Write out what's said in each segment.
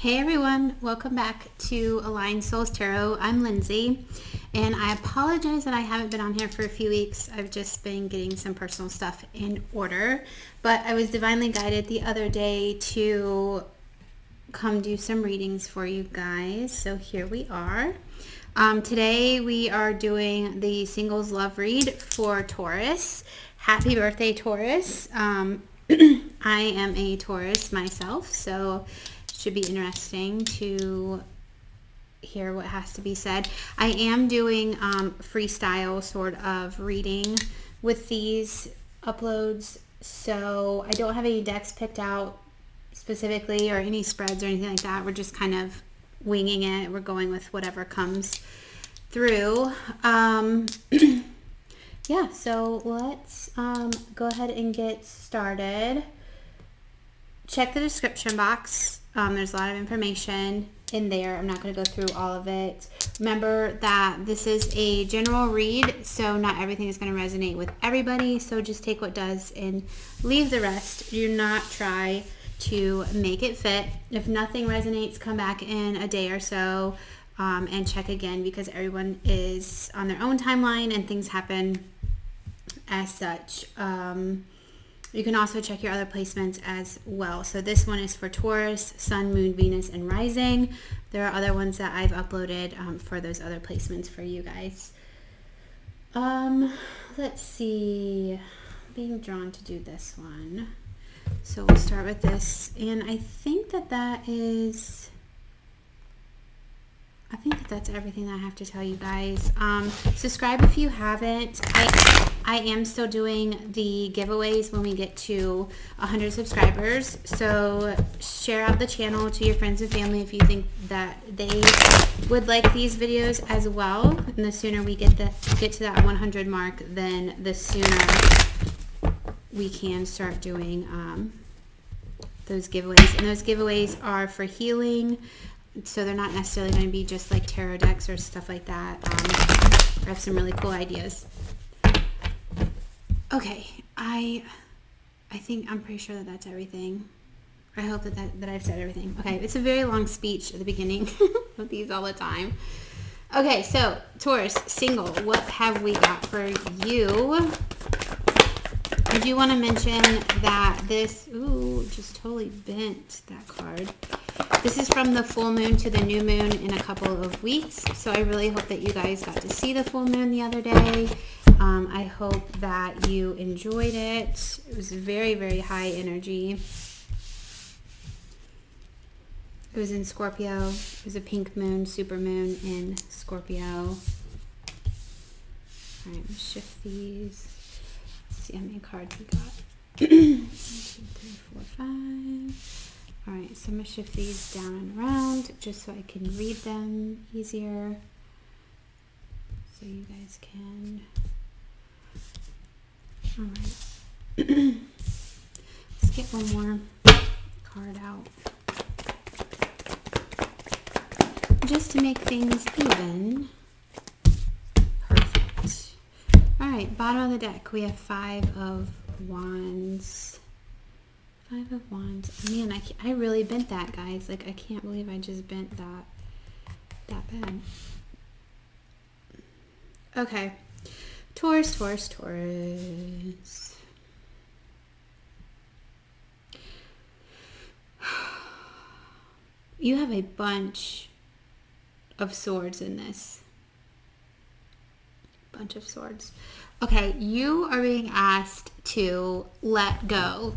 Hey everyone, welcome back to Aligned Souls Tarot. I'm Lindsay, and I apologize that I haven't been on here for a few weeks. I've just been getting some personal stuff in order, but I was divinely guided the other day to come do some readings for you guys, so here we are. Today we are doing the singles love read for Taurus. Happy birthday, Taurus. I am a Taurus myself, so should be interesting to hear what has to be said. I am doing freestyle sort of reading with these uploads, so I don't have any decks picked out specifically or any spreads or anything like that. We're just kind of winging it. We're going with whatever comes through. Yeah, so let's go ahead and get started. Check the description box. There's a lot of information in there. I'm not going to go through all of it. Remember that this is a general read, so not everything is going to resonate with everybody. So just take what does and leave the rest. Do not try to make it fit. If nothing resonates, come back in a day or so and check again, because everyone is on their own timeline and things happen as such. You can also check your other placements as well. So this one is for Taurus, Sun, Moon, Venus, and Rising. There are other ones that I've uploaded for those other placements for you guys. Let's see. I'm being drawn to do this one. So we'll start with this. And I think that's everything that I have to tell you guys. Subscribe if you haven't. I am still doing the giveaways when we get to 100 subscribers. So share out the channel to your friends and family if you think that they would like these videos as well. And the sooner we get to that 100 mark, then the sooner we can start doing those giveaways. And those giveaways are for healing. So they're not necessarily going to be just like tarot decks or stuff like that. I have some really cool ideas. Okay, I'm pretty sure that that's everything. I hope that I've said everything. Okay, it's a very long speech at the beginning of these all the time. Okay, so Taurus, single, what have we got for you? I do want to mention that this, just totally bent that card. This is from the full moon to the new moon in a couple of weeks. So I really hope that you guys got to see the full moon the other day. I hope that you enjoyed it. It was very, very high energy. It was in Scorpio. It was a pink moon, super moon in Scorpio. All right, let's shift these. Let's see how many cards we got. 1, 2, 3, 4, 5. All right, so I'm going to shift these down and around just so I can read them easier. So you guys can. All right. Let's get one more card out. Just to make things even. Perfect. All right, bottom of the deck, we have 5 of Wands. 5 of Wands. Man, I really bent that, guys. Like, I can't believe I just bent that bad. Okay. Taurus. You have a bunch of swords in this. Bunch of swords. Okay, you are being asked to let go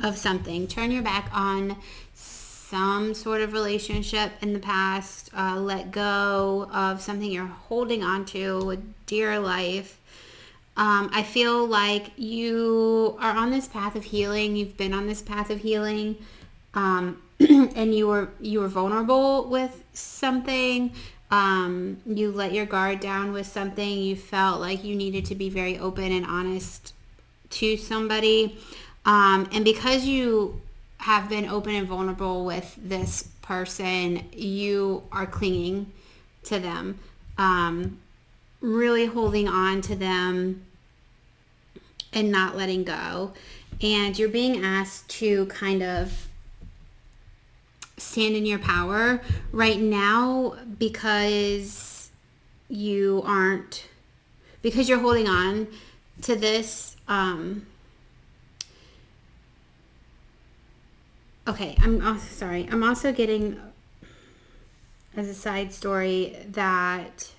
of something. Turn your back on some sort of relationship in the past. Let go of something you're holding on to with dear life. I feel like you are on this path of healing. You've been on this path of healing. And you were vulnerable with something. You let your guard down with something. You felt like you needed to be very open and honest to somebody. And because you have been open and vulnerable with this person, you are clinging to them, really holding on to them and not letting go. And you're being asked to kind of stand in your power right now because you're holding on to this. Okay, I'm also getting, as a side story, that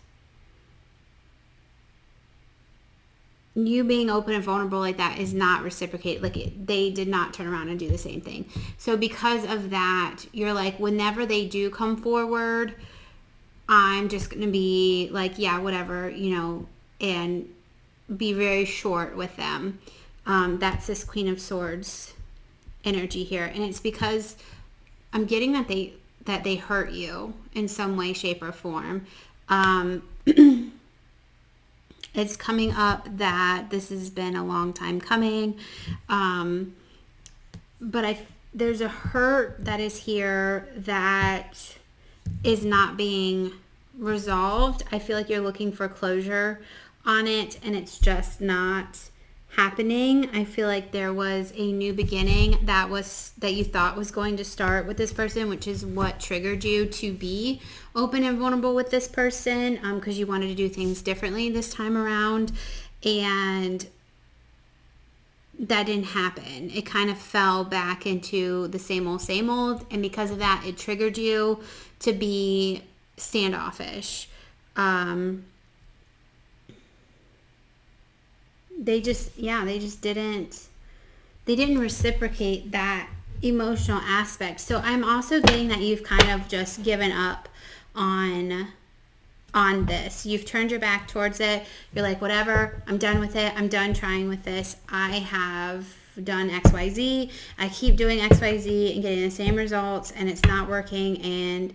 you being open and vulnerable like that is not reciprocated. Like, they did not turn around and do the same thing. So because of that, you're like, whenever they do come forward, I'm just going to be like, yeah, whatever, and be very short with them. That's this Queen of Swords energy here. And it's because I'm getting that they hurt you in some way, shape, or form. It's coming up that this has been a long time coming. But there's a hurt that is here that is not being resolved. I feel like you're looking for closure on it, and it's just not happening. I feel like there was a new beginning that you thought was going to start with this person, which is what triggered you to be open and vulnerable with this person, because you wanted to do things differently this time around, and that didn't happen. It kind of fell back into the same old, and because of that, it triggered you to be standoffish. They didn't reciprocate that emotional aspect. So I'm also getting that you've kind of just given up on this. You've turned your back towards it. You're like, whatever, I'm done with it. I'm done trying with this. I have done XYZ. I keep doing XYZ and getting the same results, and it's not working, and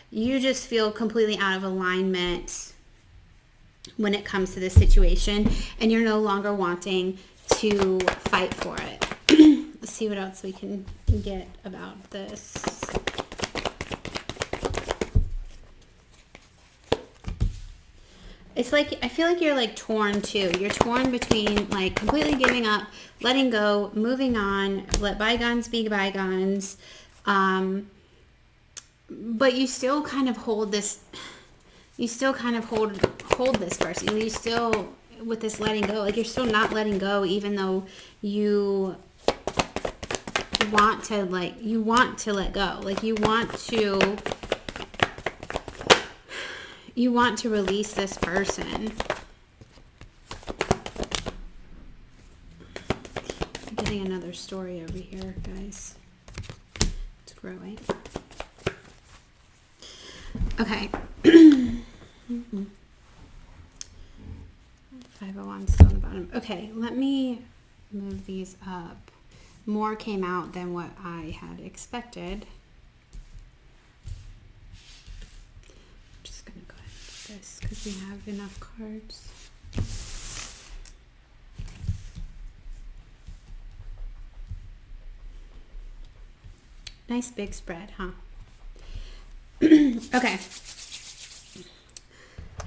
you just feel completely out of alignment when it comes to this situation, and you're no longer wanting to fight for it. Let's see what else we can get about this. It's like, I feel like you're like torn too. You're torn between like completely giving up, letting go, moving on, let bygones be bygones. But you still kind of hold this, hold this person. You still, with this letting go, like you're still not letting go, even though you want to let go. Like you want to release this person. I'm getting another story over here, guys. It's growing. Okay. 501 still on the bottom. Okay, let me move these up. More came out than what I had expected. I'm just going to go ahead and put this because we have enough cards. Nice big spread, huh? Okay.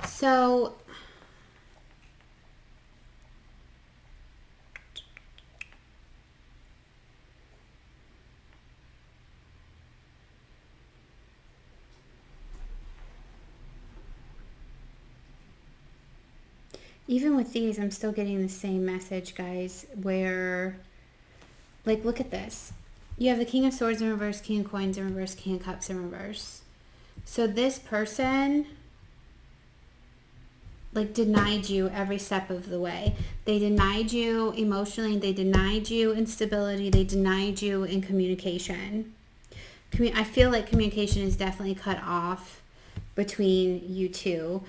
So even with these, I'm still getting the same message, guys, where, like, look at this. You have the King of Swords in reverse, King of Coins in reverse, King of Cups in reverse. So this person, like, denied you every step of the way. They denied you emotionally. They denied you in stability. They denied you in communication. I feel like communication is definitely cut off between you two.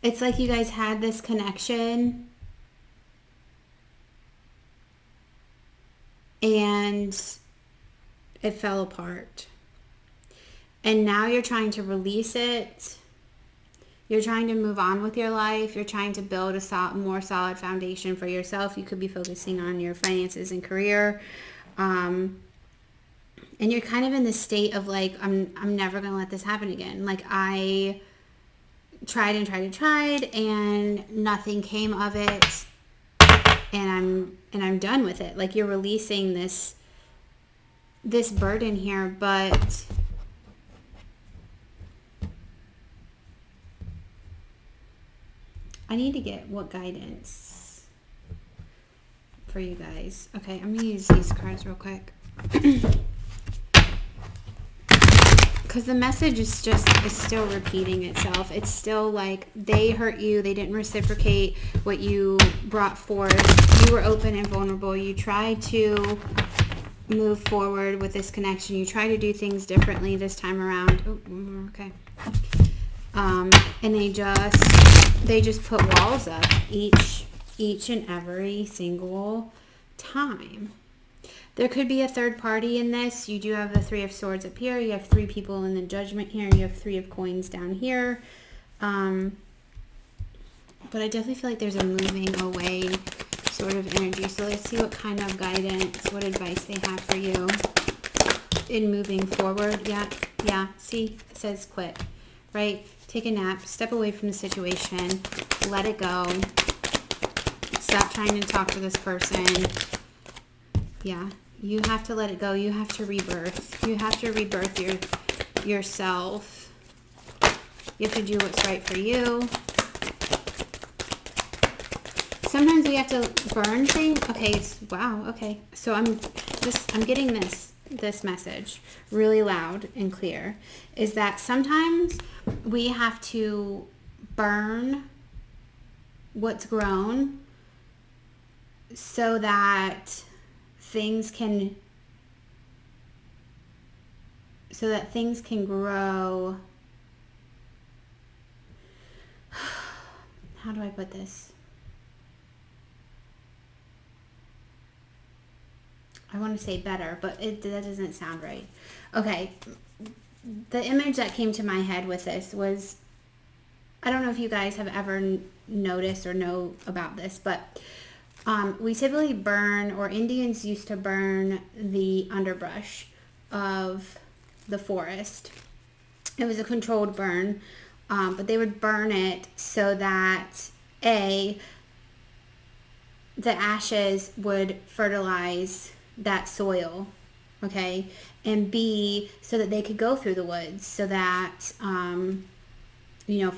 It's like you guys had this connection and it fell apart. And now you're trying to release it. You're trying to move on with your life. You're trying to build a more solid foundation for yourself. You could be focusing on your finances and career. And you're kind of in this state of like, I'm never going to let this happen again. Like I tried and nothing came of it. And I'm done with it. Like you're releasing this this burden here, but I need to get what guidance for you guys. Okay, I'm going to use these cards real quick. Because the message is still repeating itself. It's still like they hurt you. They didn't reciprocate what you brought forth. You were open and vulnerable. You tried to move forward with this connection. You try to do things differently this time around. Oh, okay. And they just put walls up each and every single time. There could be a third party in this. You do have the Three of Swords up here. You have 3 people in the Judgment here. You have 3 of Coins down here. But I definitely feel like there's a moving away sort of energy. So let's see what kind of guidance, what advice they have for you in moving forward. Yeah. See, it says quit, right? Take a nap, step away from the situation, let it go. Stop trying to talk to this person. Yeah, you have to let it go. You have to rebirth. You have to rebirth yourself. You have to do what's right for you. Sometimes we have to burn things. Okay, wow, okay. So I'm getting this message really loud and clear, is that sometimes we have to burn what's grown so that things can grow. How do I put this? I want to say better, but that doesn't sound right. Okay, the image that came to my head with this was, I don't know if you guys have ever noticed or know about this, but we typically burn, or Indians used to burn, the underbrush of the forest. It was a controlled burn, but they would burn it so that the ashes would fertilize that soil, okay, and B, so that they could go through the woods, so that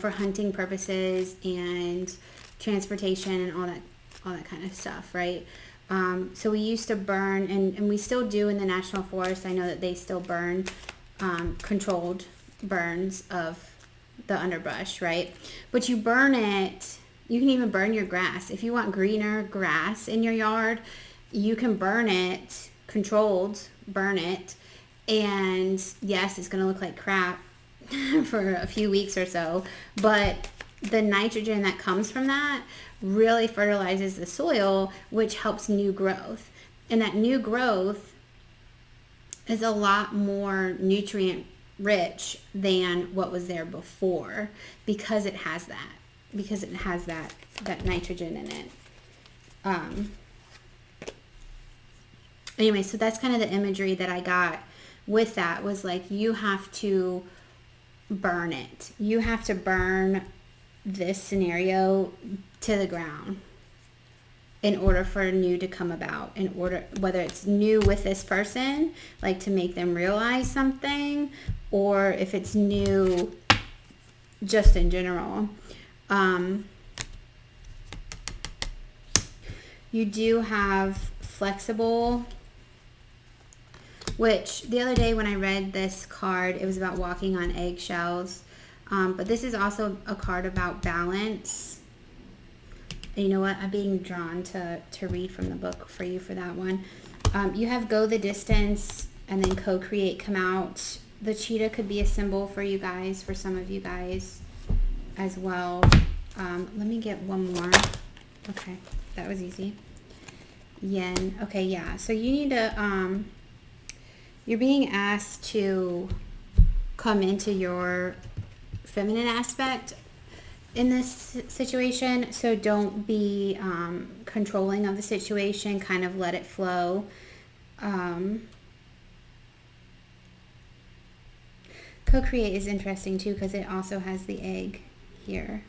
for hunting purposes and transportation and all that kind of stuff, right? So we used to burn, and we still do in the National Forest. I know that they still burn controlled burns of the underbrush, right? But you burn it. You can even burn your grass. If you want greener grass in your yard, you can burn it, burn it, and yes, it's going to look like crap for a few weeks or so, but the nitrogen that comes from that really fertilizes the soil, which helps new growth. And that new growth is a lot more nutrient rich than what was there before, because it has that nitrogen in it. Anyway, so that's kind of the imagery that I got with that, was like, you have to burn it. You have to burn this scenario to the ground in order for new to come about, whether it's new with this person, like to make them realize something, or if it's new just in general. You do have flexible, which the other day when I read this card, it was about walking on eggshells. But this is also a card about balance. And you know what? I'm being drawn to read from the book for you for that one. You have go the distance and then co-create come out. The cheetah could be a symbol for you guys, for some of you guys as well. Let me get one more. Okay, that was easy. Yin. Okay, yeah. So you need to, you're being asked to come into your feminine aspect in this situation. So don't be controlling of the situation. Kind of let it flow. Co-create is interesting too, because it also has the egg here.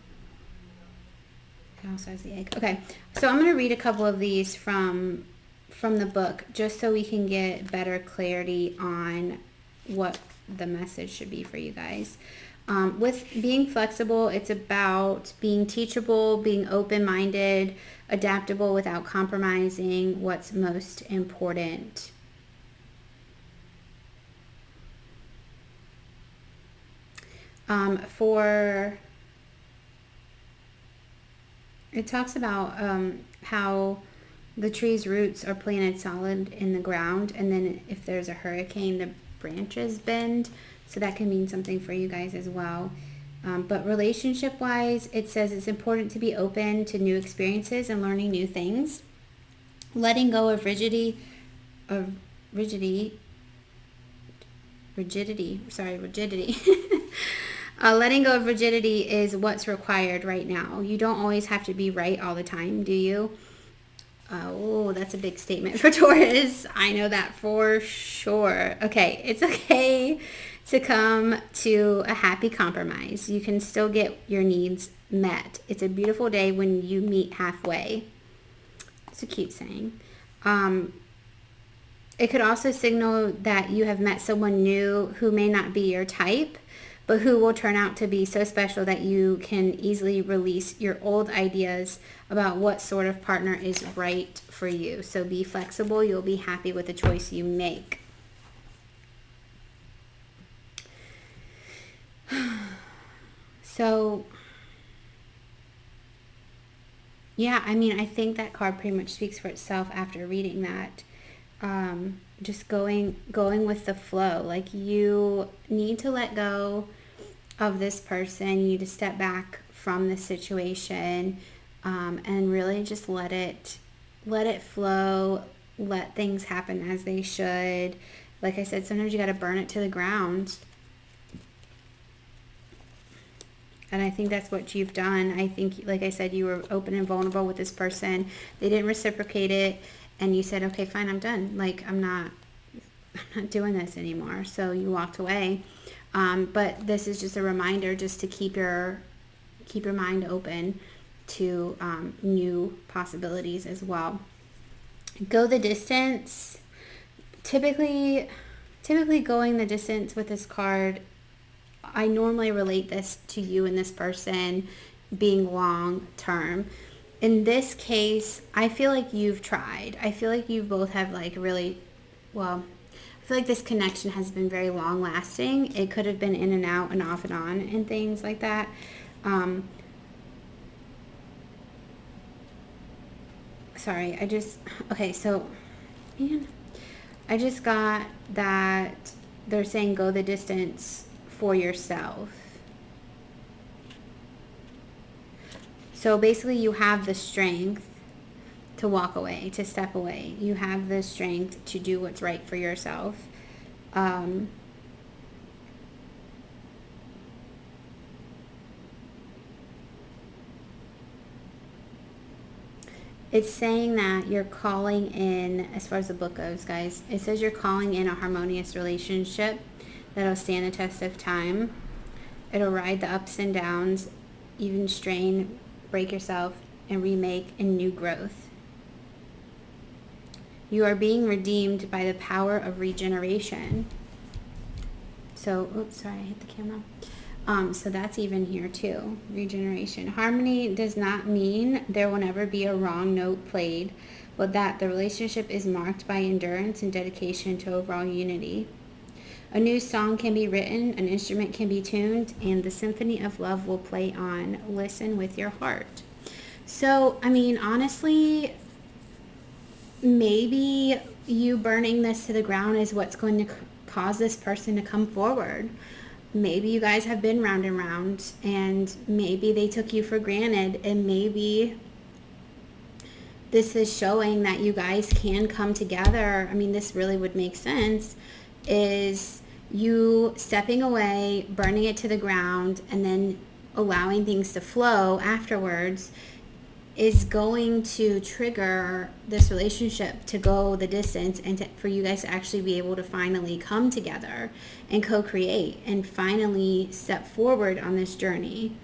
It also has the egg. Okay, so I'm going to read a couple of these from from the book, just so we can get better clarity on what the message should be for you guys. With being flexible, it's about being teachable, being open-minded, adaptable without compromising what's most important. It talks about how the tree's roots are planted solid in the ground, and then if there's a hurricane, the branches bend. So that can mean something for you guys as well. But relationship-wise, it says it's important to be open to new experiences and learning new things. Letting go of rigidity. Letting go of rigidity is what's required right now. You don't always have to be right all the time, do you? Oh, that's a big statement for Taurus. I know that for sure. Okay, it's okay to come to a happy compromise. You can still get your needs met. It's a beautiful day when you meet halfway. It's a cute saying. It could also signal that you have met someone new who may not be your type, but who will turn out to be so special that you can easily release your old ideas about what sort of partner is right for you. So be flexible. You'll be happy with the choice you make. So, yeah, I mean, I think that card pretty much speaks for itself after reading that. Just going with the flow. Like, you need to let go of this person. You need to step back from the situation, and really just let it flow. Let things happen as they should. Like I said, sometimes you got to burn it to the ground. And I think that's what you've done. I think, like I said, you were open and vulnerable with this person. They didn't reciprocate it. And you said, okay, fine, I'm done. Like, I'm not doing this anymore. So you walked away. But this is just a reminder just to keep your mind open to new possibilities as well. Go the distance. Typically going the distance with this card, I normally relate this to you and this person being long term. In this case, I feel like you've tried. I feel like you both have I feel like this connection has been very long lasting. It could have been in and out and off and on and things like that. I just got that they're saying go the distance for yourself. So basically you have the strength to walk away, to step away. You have the strength to do what's right for yourself. It's saying that you're calling in, as far as the book goes, guys, it says you're calling in a harmonious relationship that'll stand the test of time. It'll ride the ups and downs, even strain, break yourself, and remake in new growth. You are being redeemed by the power of regeneration. So, oops, sorry, I hit the camera. So that's even here too, regeneration. Harmony does not mean there will never be a wrong note played, but that the relationship is marked by endurance and dedication to overall unity. A new song can be written, an instrument can be tuned, and the symphony of love will play on. Listen with your heart. So, I mean, honestly, maybe you burning this to the ground is what's going to cause this person to come forward. Maybe you guys have been round and round, and maybe they took you for granted, and maybe this is showing that you guys can come together. I mean, this really would make sense, is you stepping away, burning it to the ground, and then allowing things to flow afterwards is going to trigger this relationship to go the distance, and for you guys to actually be able to finally come together and co-create and finally step forward on this journey,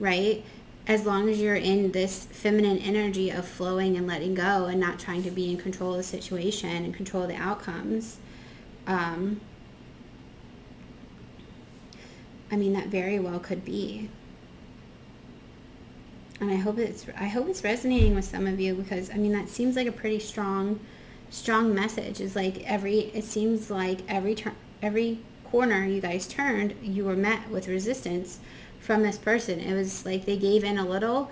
right? as long as you're in this feminine energy of flowing and letting go and not trying to be in control of the situation and control the outcomes, I mean, that very well could be. And I hope it's resonating with some of you, because I mean, that seems like a pretty strong message. Is like it seems like every corner you guys turned, you were met with resistance from this person. It was like they gave in a little,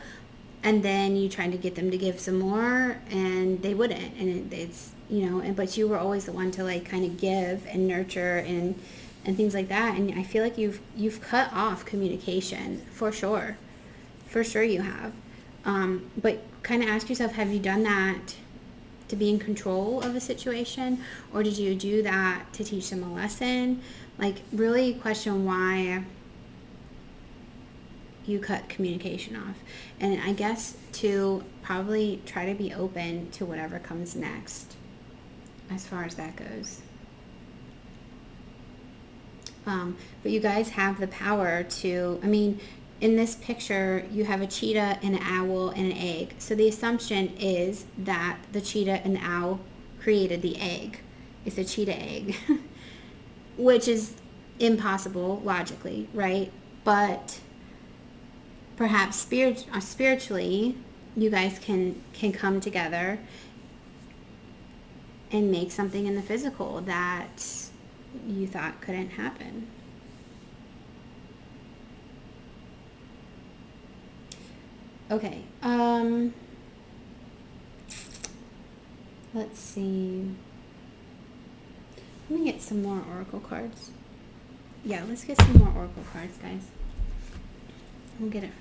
and then you tried to get them to give some more, and they wouldn't. And it's, you know, but you were always the one to like kind of give and nurture and things like that. And I feel like you've cut off communication for sure. For sure you have. But kind of ask yourself, have you done that to be in control of a situation, or did you do that to teach them a lesson? Like, really question why you cut communication off. And I guess to probably try to be open to whatever comes next as far as that goes. But you guys have the power to, I mean, in this picture, you have a cheetah, and an owl, and an egg. So the assumption is that the cheetah and the owl created the egg. It's a cheetah egg, which is impossible logically, right? But perhaps spiritually, you guys can come together and make something in the physical that you thought couldn't happen. Okay, let's see. Let me get some more oracle cards. Yeah, let's get some more oracle cards, guys. We'll get it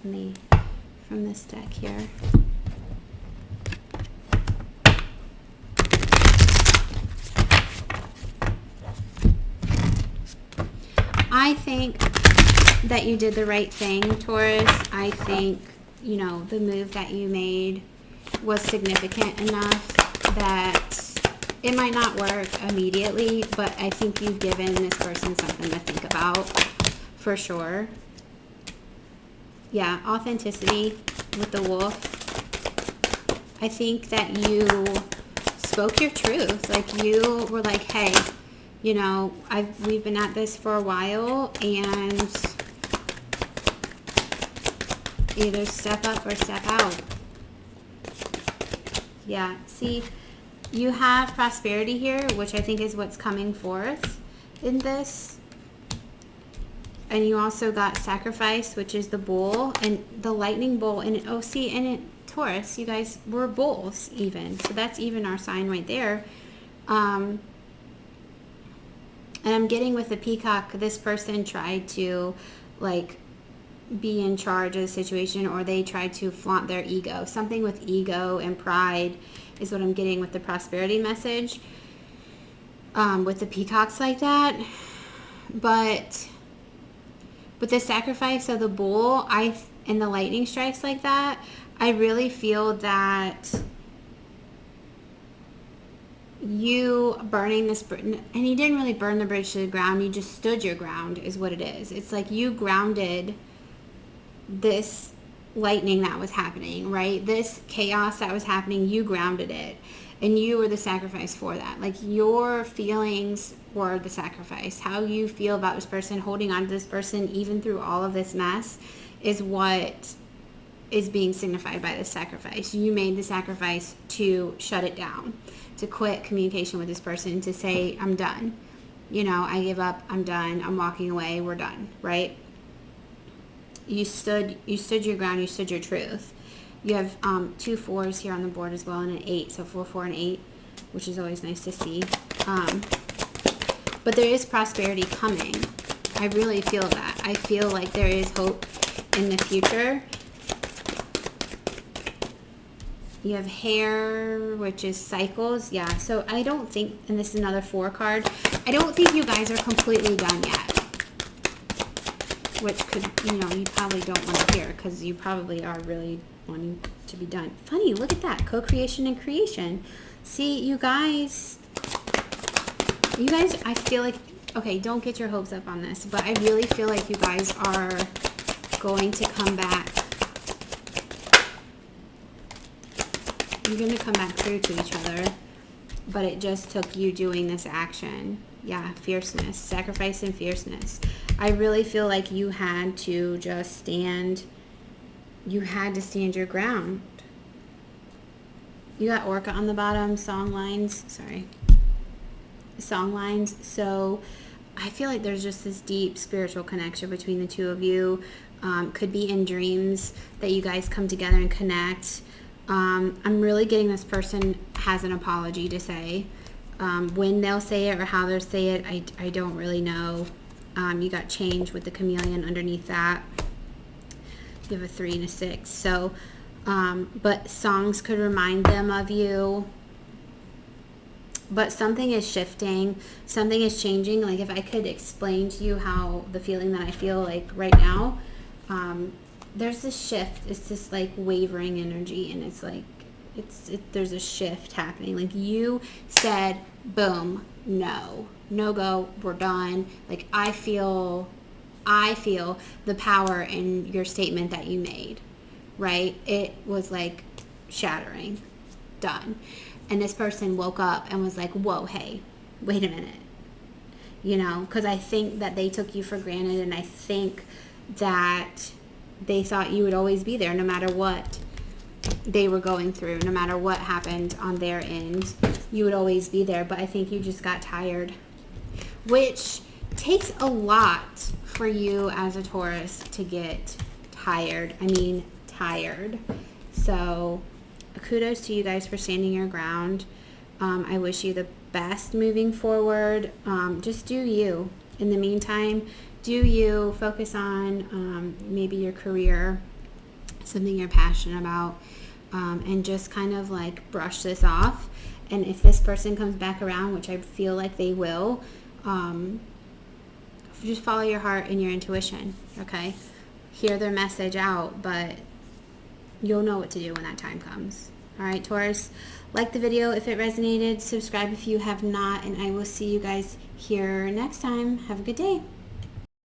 from this deck here. I think that you did the right thing, Taurus. I think, you know, the move that you made was significant enough that it might not work immediately, but I think you've given this person something to think about for sure. Yeah, authenticity with the wolf. I think that you spoke your truth. Like, you were like, hey, you know, we've been at this for a while, and either step up or step out. Yeah, see, you have prosperity here, which I think is what's coming forth in this. And you also got sacrifice, which is the bull, and the lightning bull. And oh, see, and it, Taurus, you guys were bulls even. So that's even our sign right there. And I'm getting with the peacock, this person tried to, like, be in charge of the situation, or they tried to flaunt their ego. Something with ego and pride is what I'm getting with the prosperity message. With the peacocks like that. But with the sacrifice of the bull, and the lightning strikes like that, I really feel that you burning this, and you didn't really burn the bridge to the ground, you just stood your ground is what it is. It's like you grounded this lightning that was happening, right? This chaos that was happening, you grounded it, and you were the sacrifice for that. Like, your feelings were the sacrifice. How you feel about this person, holding on to this person even through all of this mess, is what is being signified by this sacrifice. You made the sacrifice to shut it down, to quit communication with this person, to say, I'm done. You know, I give up, I'm done, I'm walking away, we're done, right? You stood your ground, you stood your truth. You have 2 4s here on the board as well, and an 8, so 4, 4, and 8, which is always nice to see. But there is prosperity coming. I really feel that. I feel like there is hope in the future. You have hair, which is cycles. Yeah, so I don't think, and this is another 4 card, I don't think you guys are completely done yet. Which could, you know, you probably don't want to hear, because you probably are really wanting to be done. Funny, look at that. Co-creation and creation. See, you guys, I feel like, okay, don't get your hopes up on this, but I really feel like you guys are going to come back you're going to come back through to each other, but it just took you doing this action. Yeah, fierceness, sacrifice and fierceness. I really feel like you had to just stand, you had to stand your ground. You got Orca on the bottom, song lines, so I feel like there's just this deep spiritual connection between the two of you. Could be in dreams that you guys come together and connect. I'm really getting this person has an apology to say. When they'll say it or how they'll say it, I don't really know. You got change with the chameleon underneath that. You have a 3 and a 6. So, but songs could remind them of you. But something is shifting. Something is changing. Like if I could explain to you how the feeling that I feel like right now, there's this shift. It's this like wavering energy, and it's like there's a shift happening. Like you said, boom, no go, we're done. Like I feel the power in your statement that you made, right? It was like shattering, done. And this person woke up and was like, whoa, hey, wait a minute. You know, because I think that they took you for granted, and I think that they thought you would always be there no matter what they were going through, no matter what happened on their end. You would always be there, but I think you just got tired, which takes a lot for you as a Taurus to get tired. I mean, tired. So kudos to you guys for standing your ground. I wish you the best moving forward. Just do you. In the meantime, do you focus on maybe your career, something you're passionate about, and just kind of like brush this off. And if this person comes back around, which I feel like they will, just follow your heart and your intuition, okay? Hear their message out, but you'll know what to do when that time comes. All right, Taurus, like the video if it resonated, subscribe if you have not, and I will see you guys here next time. Have a good day.